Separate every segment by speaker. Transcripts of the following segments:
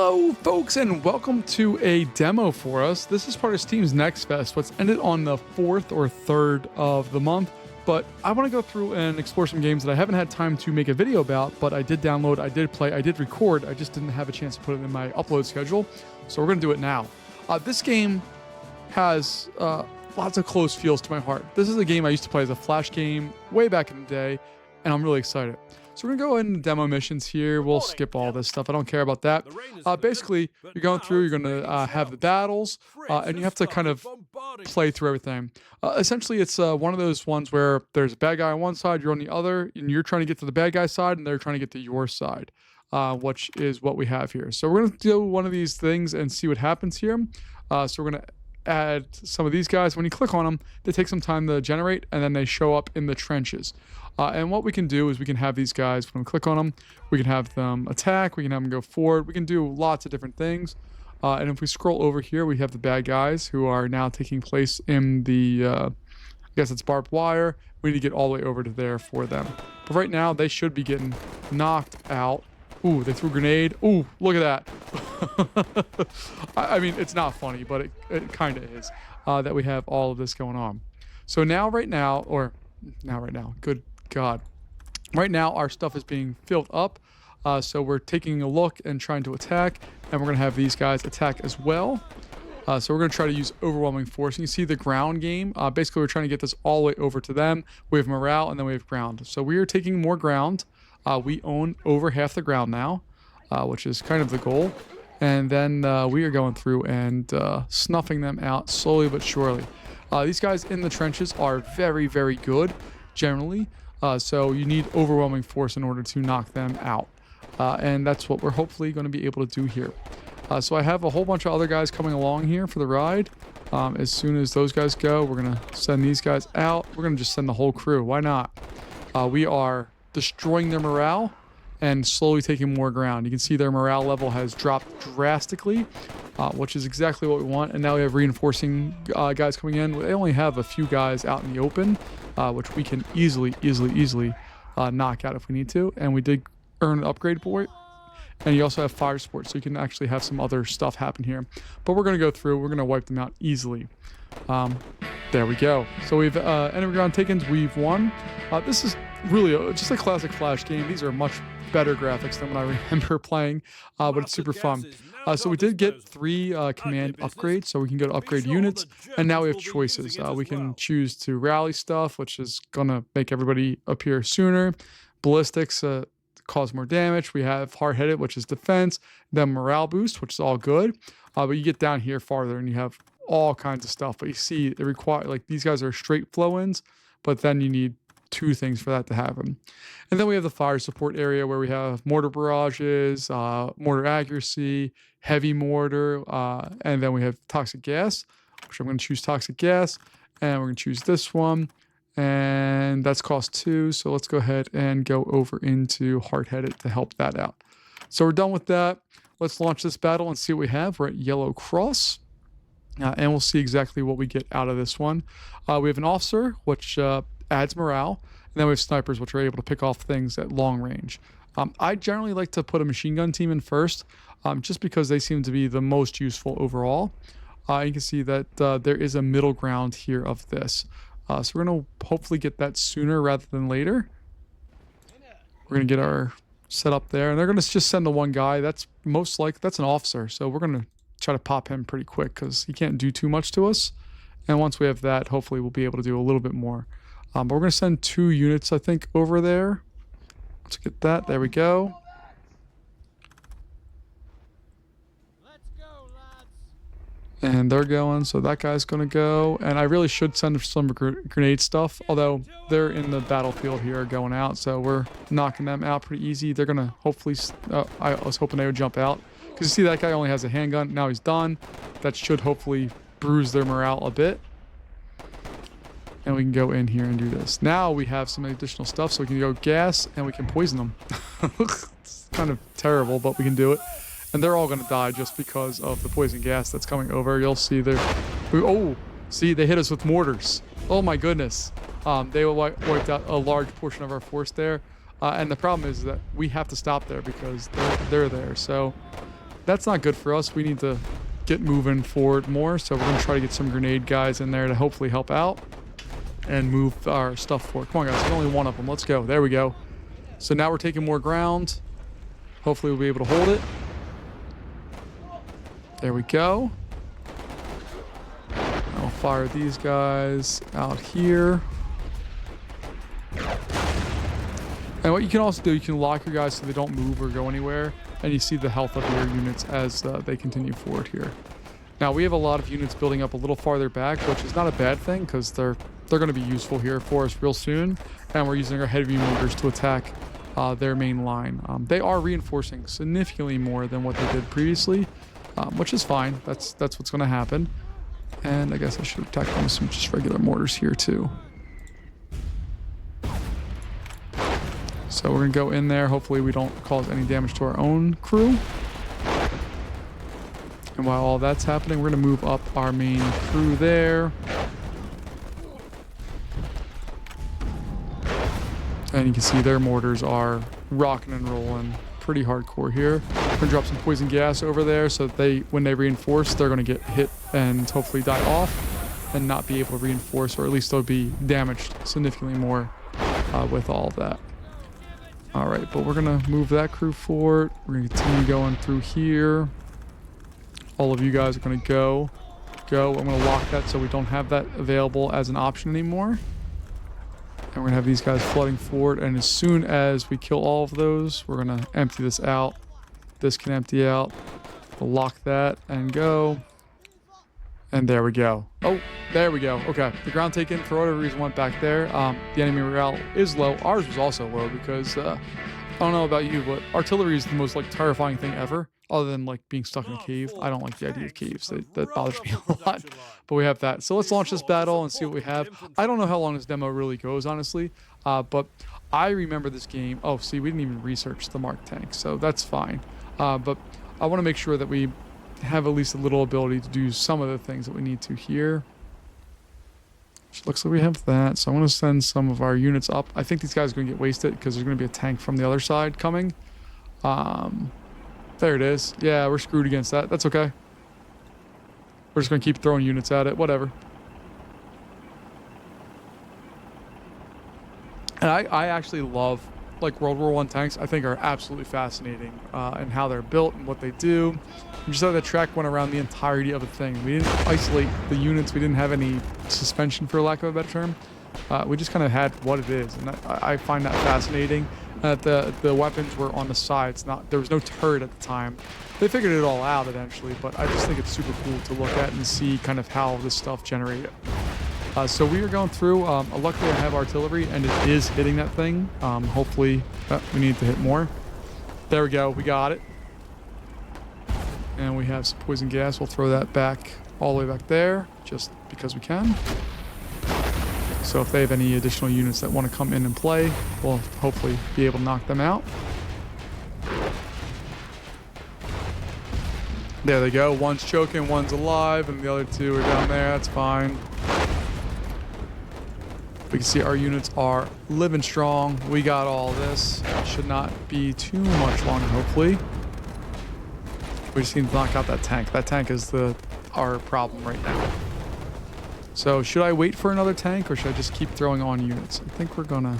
Speaker 1: Hello, folks, and welcome to a demo for us. This is part of Steam's Next Fest, what's ended on the 4th or 3rd of the month. But I want to go through and explore some games that I haven't had time to make a video about, but I did download, I did play, I did record. I just didn't have a chance to put it in my upload schedule. So we're going to do it now. This game has lots of close feels to my heart. This is a game I used to play as a Flash game way back in the day, and I'm really excited. So we're going to go into demo missions here. We'll skip all this stuff. I don't care about that. Basically, you're going through, you're going to have the battles, and you have to kind of play through everything. Essentially, it's one of those ones where there's a bad guy on one side, you're on the other, and you're trying to get to the bad guy's side, and they're trying to get to your side, which is what we have here. So we're going to do one of these things and see what happens here. So we're going to add some of these guys. When you click on them, they take some time to generate, and then they show up in the trenches. And what we can do is we can have these guys, when we click on them, we can have them attack, we can have them go forward, we can do lots of different things. And if we scroll over here, we have the bad guys who are now taking place in the, I guess it's barbed wire. We need to get all the way over to there for them. But right now, they should be getting knocked out. Ooh, they threw a grenade. Ooh, look at that. I mean, it's not funny, but it kind of is, that we have all of this going on. So right now, good God. Right now, our stuff is being filled up. So we're taking a look and trying to attack, and we're going to have these guys attack as well. So we're going to try to use overwhelming force. You can see the ground game. Basically, we're trying to get this all the way over to them. We have morale, and then we have ground. So we are taking more ground. We own over half the ground now, which is kind of the goal. And then we are going through and snuffing them out slowly but surely. These guys in the trenches are very, very good, generally. So you need overwhelming force in order to knock them out. And that's what we're hopefully going to be able to do here. So I have a whole bunch of other guys coming along here for the ride. As soon as those guys go, we're going to send these guys out. We're going to just send the whole crew. Why not? We are destroying their morale and slowly taking more ground. You can see their morale level has dropped drastically, which is exactly what we want. And now we have reinforcing guys coming in. They only have a few guys out in the open, which we can easily knock out if we need to. And we did earn an upgrade for it. And you also have fire support, so you can actually have some other stuff happen here. But we're going to go through. We're going to wipe them out easily. There we go. So we've enemy ground taken. We've won. This is really just a classic Flash game. These are much better graphics than when I remember playing, but it's super fun. So we did get 3 command upgrades, so we can go to upgrade units, and now we have choices. We can choose to rally stuff, which is going to make everybody appear sooner. Ballistics cause more damage. We have hard-headed, which is defense. Then morale boost, which is all good. But you get down here farther, and you have all kinds of stuff. But you see, it require like these guys are straight flow-ins, but then you need 2 things for that to happen. And then we have the fire support area where we have mortar barrages, mortar accuracy, heavy mortar, and then we have toxic gas, which I'm going to choose toxic gas, and we're going to choose this one, and that's cost 2. So let's go ahead and go over into hard-headed to help that out. So we're done with that. Let's launch this battle and see what we have. We're at Yellow Cross. And we'll see exactly what we get out of this one. We have an officer, which adds morale. And then we have snipers, which are able to pick off things at long range. I generally like to put a machine gun team in first, just because they seem to be the most useful overall. You can see that there is a middle ground here of this. So we're going to hopefully get that sooner rather than later. We're going to get our setup there. And they're going to just send the one guy. That's most likely, that's an officer. So we're going to try to pop him pretty quick because he can't do too much to us. And once we have that, hopefully we'll be able to do a little bit more. But we're going to send 2 units, I think, over there. Let's get that. There we go.
Speaker 2: Let's go, lads.
Speaker 1: And they're going, so that guy's going to go. And I really should send some grenade stuff, although they're in the battlefield here going out, so we're knocking them out pretty easy. They're going to hopefully... I was hoping they would jump out. Because you see that guy only has a handgun. Now he's done. That should hopefully bruise their morale a bit. And we can go in here and do this. Now we have some additional stuff, so we can go gas and we can poison them. It's kind of terrible, but we can do it. And they're all going to die just because of the poison gas that's coming over. You'll see there. Oh, see, they hit us with mortars. Oh my goodness. They wiped out a large portion of our force there. And the problem is that we have to stop there because they're there. So that's not good for us. We need to get moving forward more. So we're going to try to get some grenade guys in there to hopefully help out and move our stuff forward. Come on, guys. There's only one of them. Let's go. There we go. So now we're taking more ground. Hopefully we'll be able to hold it. There we go. I'll fire these guys out here. And what you can also do, you can lock your guys so they don't move or go anywhere. And you see the health of your units as they continue forward here. Now we have a lot of units building up a little farther back, which is not a bad thing because they're going to be useful here for us real soon. And we're using our heavy mortars to attack their main line. They are reinforcing significantly more than what they did previously, which is fine. That's what's going to happen. And I guess I should attack them with some just regular mortars here too. So we're going to go in there. Hopefully we don't cause any damage to our own crew. And while all that's happening, we're going to move up our main crew there. And you can see their mortars are rocking and rolling pretty hardcore here. We're going to drop some poison gas over there so that when they reinforce, they're going to get hit and hopefully die off and not be able to reinforce, or at least they'll be damaged significantly more with all of that. All right, but we're going to move that crew forward. We're going to continue going through here. All of you guys are going to go. I'm going to lock that so we don't have that available as an option anymore. And we're going to have these guys flooding forward. And as soon as we kill all of those, we're going to empty this out. This can empty out. We'll lock that and go. And there we go. Oh, there we go. Okay. The ground taken, for whatever reason, went back there. The enemy morale is low. Ours was also low because, I don't know about you, but artillery is the most, like, terrifying thing ever. Other than, like, being stuck in a cave. I don't like the idea of caves. That bothers me a lot. But we have that. So let's launch this battle and see what we have. I don't know how long this demo really goes, honestly. But I remember this game. Oh, see, we didn't even research the Mark tank. So that's fine. But I want to make sure that we have at least a little ability to do some of the things that we need to here. Which looks like we have that. So I'm going to send some of our units up. I think these guys are going to get wasted because there's going to be a tank from the other side coming. There it is. Yeah, we're screwed against that. That's okay. We're just going to keep throwing units at it. Whatever. And I actually love, like, World War I tanks. I think are absolutely fascinating and how they're built and what they do. And just how the track went around the entirety of the thing. We didn't isolate the units. We didn't have any suspension, for lack of a better term. We just kind of had what it is. And I find that fascinating. The weapons were on the sides. There was no turret at the time. They figured it all out eventually, but I just think it's super cool to look at and see kind of how this stuff generated. So we are going through. Luckily, I have artillery, and it is hitting that thing. Hopefully, we need to hit more. There we go. We got it. And we have some poison gas. We'll throw that back all the way back there, just because we can. So if they have any additional units that want to come in and play, we'll hopefully be able to knock them out. There they go. One's choking, one's alive, and the other two are down there. That's fine. We can see our units are living strong. We got all this. Should not be too much longer, hopefully. We just need to knock out that tank. That tank is our problem right now. So should I wait for another tank or should I just keep throwing on units? I think we're gonna.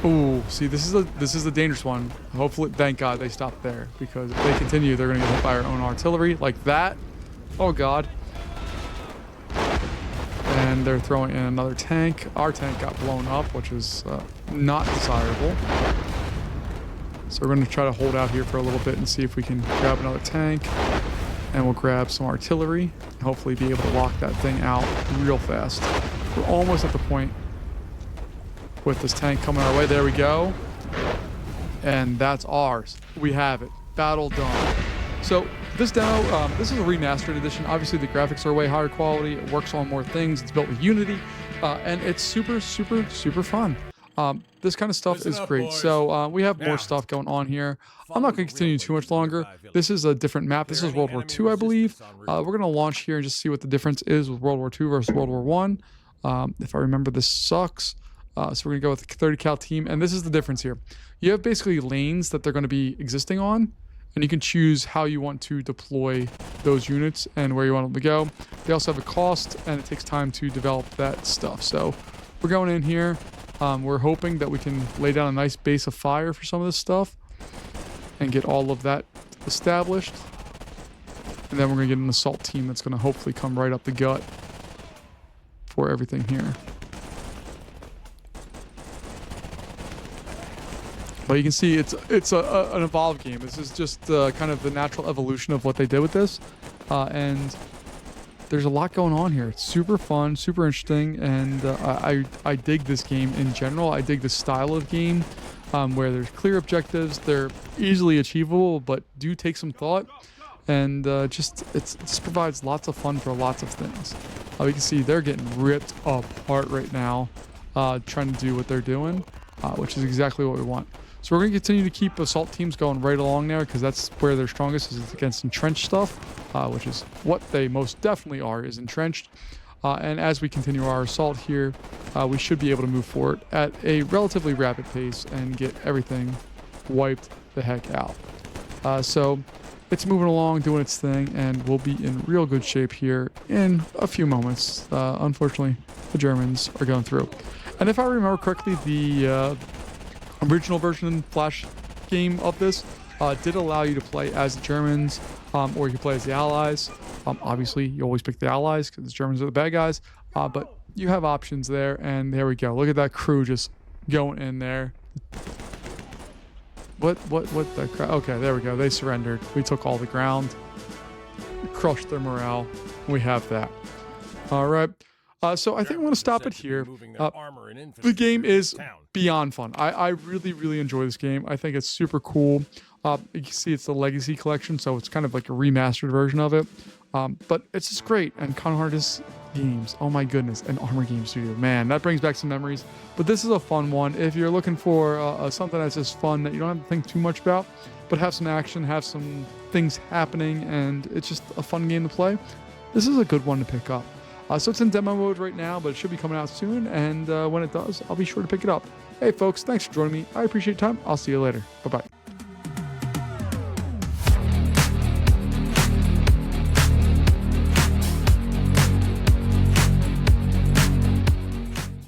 Speaker 1: Ooh, see, this is the dangerous one. Hopefully, thank God they stopped there, because if they continue, they're gonna get hit by our own artillery like that. Oh God. And they're throwing in another tank. Our tank got blown up, which is not desirable. So we're gonna try to hold out here for a little bit and see if we can grab another tank. And we'll grab some artillery and hopefully be able to lock that thing out real fast. We're almost at the point with this tank coming our way. There we go. And that's ours. We have it. Battle done. So this demo, this is a remastered edition. Obviously the graphics are way higher quality. It works on more things. It's built with Unity. And it's super, super, super fun. This kind of stuff is great. So we have more stuff going on here. I'm not going to continue too much longer. This is a different map. This is World War II, I believe. We're going to launch here and just see what the difference is with World War II versus World War I. If I remember, this sucks. So we're going to go with the 30 cal team. And this is the difference here. You have basically lanes that they're going to be existing on. And you can choose how you want to deploy those units and where you want them to go. They also have a cost, and it takes time to develop that stuff. So we're going in here. We're hoping that we can lay down a nice base of fire for some of this stuff and get all of that established. And then we're going to get an assault team that's going to hopefully come right up the gut for everything here. But you can see it's an evolved game. This is just kind of the natural evolution of what they did with this. And there's a lot going on here. It's super fun, super interesting, and I dig this game in general. I dig the style of game where there's clear objectives. They're easily achievable, but do take some thought. And it just provides lots of fun for lots of things. You can see they're getting ripped apart right now, trying to do what they're doing, which is exactly what we want. So we're going to continue to keep assault teams going right along there because that's where they're strongest is against entrenched stuff, which is what they most definitely are, is entrenched. And as we continue our assault here, we should be able to move forward at a relatively rapid pace and get everything wiped the heck out. So it's moving along, doing its thing, and we'll be in real good shape here in a few moments. Unfortunately, the Germans are going through. And if I remember correctly, the original version Flash game of this did allow you to play as the Germans, or you can play as the Allies. Obviously, you always pick the Allies because the Germans are the bad guys, but you have options there, and there we go. Look at that crew just going in there. What the crap? Okay, there we go. They surrendered. We took all the ground, crushed their morale. We have that. All right. So I think I'm going to stop it here. The game is beyond fun. I really, really enjoy this game. I think it's super cool. You can see it's the Legacy Collection, so it's kind of like a remastered version of it. But it's just great. And Con Games, oh my goodness, an Armor Game Studio. Man, that brings back some memories. But this is a fun one. If you're looking for something that's just fun that you don't have to think too much about, but have some action, have some things happening, and it's just a fun game to play, this is a good one to pick up. So it's in demo mode right now, but it should be coming out soon. And when it does, I'll be sure to pick it up. Hey, folks, thanks for joining me. I appreciate your time. I'll see you later. Bye-bye.